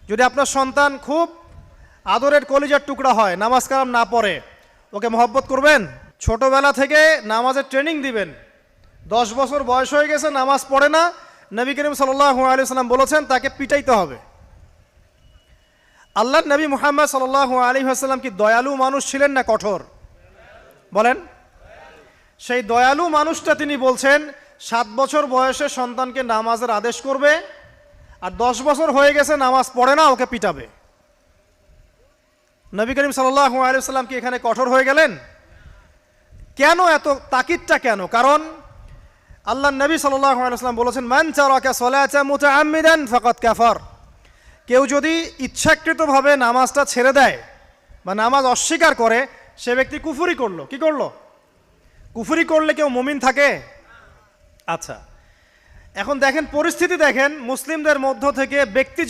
যদি আপনার সন্তান খুব আদরের কলিজার টুকরা হয়, নামাজ কালাম না পড়ে, ওকে মহব্বত করবেন? ছোটবেলা থেকে নামাজের ট্রেনিং দিবেন। 10 বছর বয়স হয়ে গেছে, নামাজ পড়ে না, নবী করিম সাল্লাল্লাহু আলাইহি সাল্লাম বলেছেন তাকে পিটাইতে হবে। আল্লাহর নবী মুহাম্মদ সাল্লাল্লাহু আলাইহি ওয়াসাল্লাম কি দয়ালু মানুষ ছিলেন না কঠোর? বলেন। সেই দয়ালু মানুষটা তিনি বলছেন 7 বছর বয়সে সন্তানকে নামাজের আদেশ করবে, আর 10 বছর হয়ে গেছে নামাজ পড়ে না, ওকে পিটাবে। নবী করিম সাল্লাল্লাহু আলাইহি ওয়াসাল্লাম কি এখানে কঠোর হয়ে গেলেন? কেন এত তাকিদটা কেন? কারণ আল্লাহর নবী সাল্লাল্লাহু আলাইহি ওয়াসাল্লাম বলেছেন, মান তারাকা সালাতা মুতাআম্মিদান ফাকাদ কাফার। কেউ যদি ইচ্ছাকৃতভাবে নামাজটা ছেড়ে দেয় বা নামাজ অস্বীকার করে, সে ব্যক্তি কুফরি করলো। কি করলো? কুফরি করলে কেউ মুমিন থাকে? আচ্ছা, এখন দেখেন পরিস্থিতি, দেখেন মুসলিমদের মধ্য থেকে ব্যক্তি